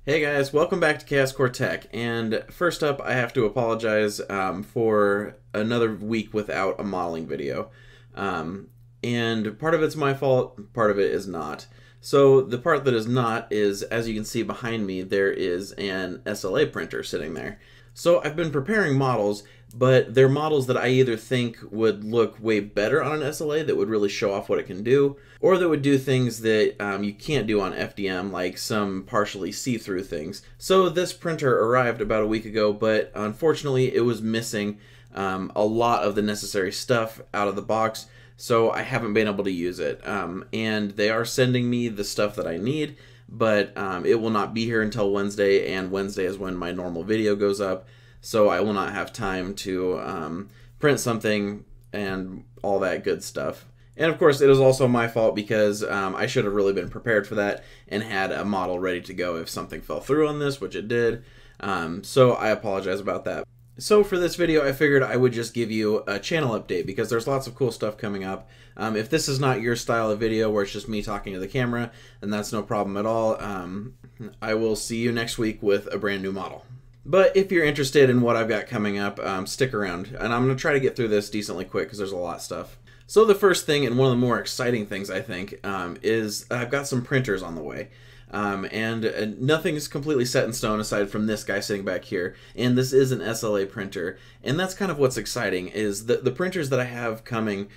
Hey guys, welcome back to Chaos Core Tech. And first up, I have to apologize for another week without a modeling video. And part of it's my fault, part of it is not. So the part that is not is, as you can see behind me, there is an SLA printer sitting there. So I've been preparing models, but they're models that I either think would look way better on an SLA that would really show off what it can do, or that would do things that you can't do on FDM, like some partially see-through things. So this printer arrived about a week ago, but unfortunately it was missing a lot of the necessary stuff out of the box, so I haven't been able to use it. And they are sending me the stuff that I need, but it will not be here until Wednesday, and Wednesday is when my normal video goes up, so I will not have time to print something and all that good stuff. And of course, it is also my fault because I should have really been prepared for that and had a model ready to go if something fell through on this, which it did. So I apologize about that. So for this video, I figured I would just give you a channel update because there's lots of cool stuff coming up. If this is not your style of video where it's just me talking to the camera, then that's no problem at all. I will see you next week with a brand new model. But if you're interested in what I've got coming up, stick around. And I'm going to try to get through this decently quick because there's a lot of stuff. So the first thing, and one of the more exciting things I think, is I've got some printers on the way. And nothing's completely set in stone aside from this guy sitting back here, and this is an SLA printer, and that's kind of what's exciting, is that the printers that I have coming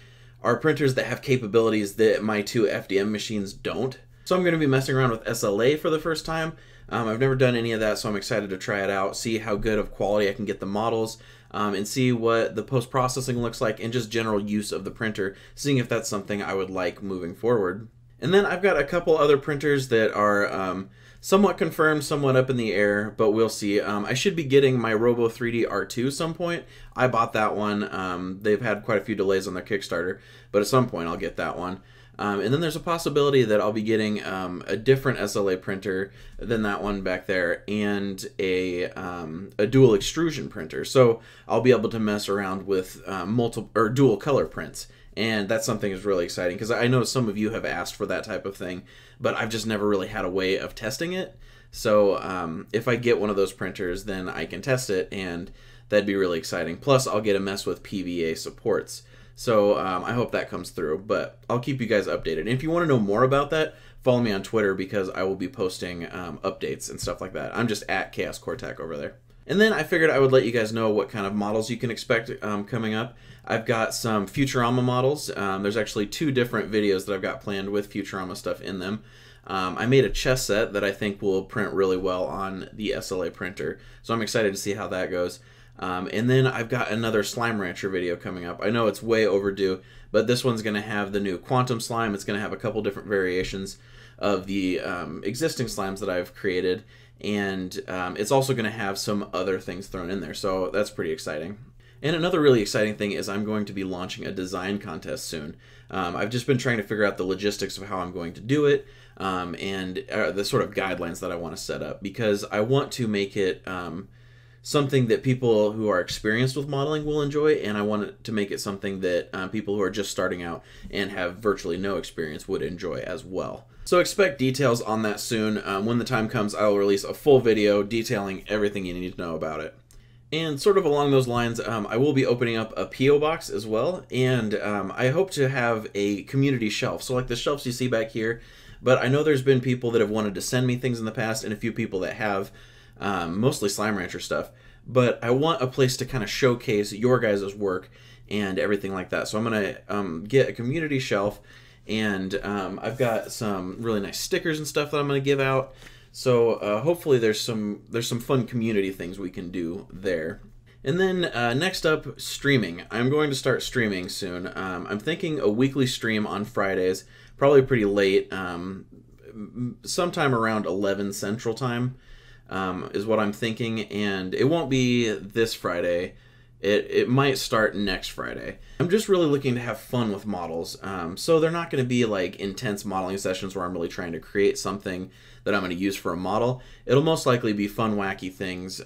are printers that have capabilities that my two FDM machines don't. So I'm going to be messing around with SLA for the first time. I've never done any of that, so I'm excited to try it out, see how good of quality I can get the models, and see what the post-processing looks like, and just general use of the printer, seeing if that's something I would like moving forward. And then I've got a couple other printers that are somewhat confirmed, somewhat up in the air, but we'll see. I should be getting my Robo 3D R2 some point. I bought that one. They've had quite a few delays on their Kickstarter, but at some point I'll get that one. And then there's a possibility that I'll be getting a different SLA printer than that one back there, and a dual extrusion printer. So I'll be able to mess around with multiple or dual color prints. And that's something that's really exciting because I know some of you have asked for that type of thing, but I've just never really had a way of testing it. So if I get one of those printers, then I can test it, and that'd be really exciting. Plus, I'll get a mess with PVA supports. So I hope that comes through, but I'll keep you guys updated. And if you want to know more about that, follow me on Twitter because I will be posting updates and stuff like that. I'm just at Chaos Core Tech over there. And then I figured I would let you guys know what kind of models you can expect coming up. I've got some Futurama models. There's actually two different videos that I've got planned with Futurama stuff in them. I made a chess set that I think will print really well on the SLA printer, so I'm excited to see how that goes. And then I've got another Slime Rancher video coming up. I know it's way overdue, but this one's going to have the new Quantum Slime. It's going to have a couple different variations of the existing slimes that I've created, and it's also going to have some other things thrown in there, so that's pretty exciting. And another really exciting thing is I'm going to be launching a design contest soon. I've just been trying to figure out the logistics of how I'm going to do it, and the sort of guidelines that I want to set up, because I want to make it something that people who are experienced with modeling will enjoy, and I want it to make it something that people who are just starting out and have virtually no experience would enjoy as well. So expect details on that soon. When the time comes, I will release a full video detailing everything you need to know about it. And sort of along those lines, I will be opening up a P.O. box as well, and I hope to have a community shelf. So like the shelves you see back here, but I know there's been people that have wanted to send me things in the past, and a few people that have, mostly Slime Rancher stuff. But I want a place to kind of showcase your guys' work and everything like that. So I'm going to get a community shelf, and I've got some really nice stickers and stuff that I'm going to give out. So hopefully there's some fun community things we can do there. And then next up, streaming. I'm going to start streaming soon. I'm thinking a weekly stream on Fridays, probably pretty late, sometime around 11 Central Time is what I'm thinking. And it won't be this Friday. It might start next Friday. I'm just really looking to have fun with models. So they're not going to be like intense modeling sessions where I'm really trying to create something that I'm going to use for a model. It'll most likely be fun, wacky things,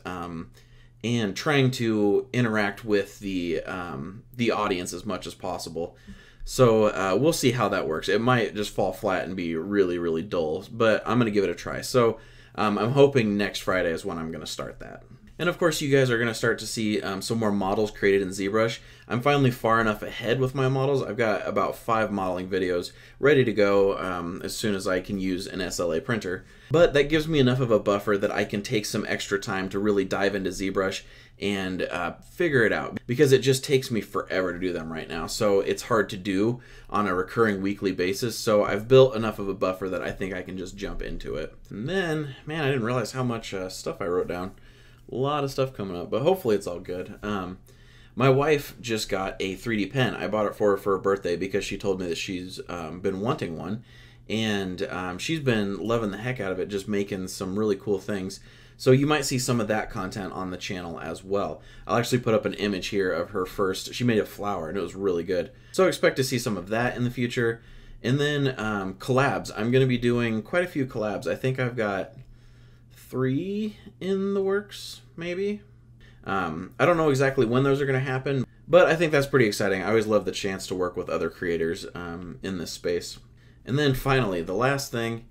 and trying to interact with the audience as much as possible. So we'll see how that works. It might just fall flat and be really, really dull, but I'm going to give it a try. So I'm hoping next Friday is when I'm going to start that. And of course, you guys are going to start to see some more models created in ZBrush. I'm finally far enough ahead with my models. I've got about 5 modeling videos ready to go as soon as I can use an SLA printer. But that gives me enough of a buffer that I can take some extra time to really dive into ZBrush and figure it out, because it just takes me forever to do them right now. So it's hard to do on a recurring weekly basis. So I've built enough of a buffer that I think I can just jump into it. And then, man, I didn't realize how much stuff I wrote down. A lot of stuff coming up, but hopefully it's all good. My wife just got a 3D pen. I bought it for her for her birthday because she told me that she's been wanting one, and she's been loving the heck out of it, just making some really cool things. So you might see some of that content on the channel as well. I'll actually put up an image here of her first. She made a flower and it was really good. So expect to see some of that in the future. And then collabs. I'm going to be doing quite a few collabs. I think I've got 3 in the works, maybe. I don't know exactly when those are going to happen, but I think that's pretty exciting. I always love the chance to work with other creators in this space. And then finally, the last thing,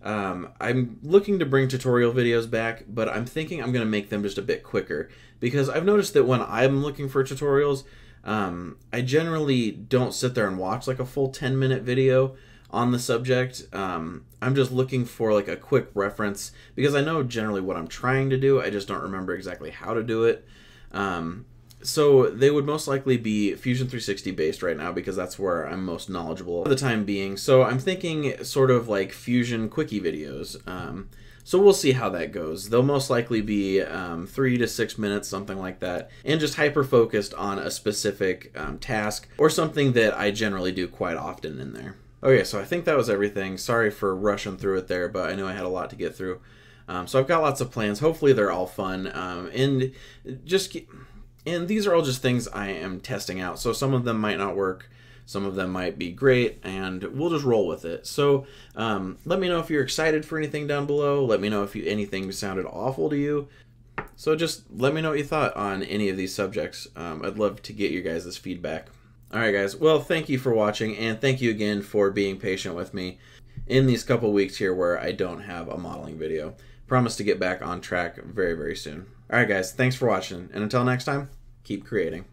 I'm looking to bring tutorial videos back, but I'm thinking I'm going to make them just a bit quicker, because I've noticed that when I'm looking for tutorials, I generally don't sit there and watch like a full 10-minute video on the subject. I'm just looking for like a quick reference, because I know generally what I'm trying to do, I just don't remember exactly how to do it. So they would most likely be Fusion 360 based right now, because that's where I'm most knowledgeable for the time being. So I'm thinking sort of like Fusion quickie videos. So we'll see how that goes. They'll most likely be 3 to 6 minutes, something like that, and just hyper-focused on a specific task or something that I generally do quite often in there. Okay, so I think that was everything. Sorry for rushing through it there, but I knew I had a lot to get through. So I've got lots of plans. Hopefully they're all fun. And these are all just things I am testing out. So some of them might not work. Some of them might be great, and we'll just roll with it. So let me know if you're excited for anything down below. Let me know if anything sounded awful to you. So just let me know what you thought on any of these subjects. I'd love to get your guys' feedback. Alright guys, well, thank you for watching, and thank you again for being patient with me in these couple weeks here where I don't have a modeling video. Promise to get back on track very, very soon. Alright guys, thanks for watching, and until next time, keep creating.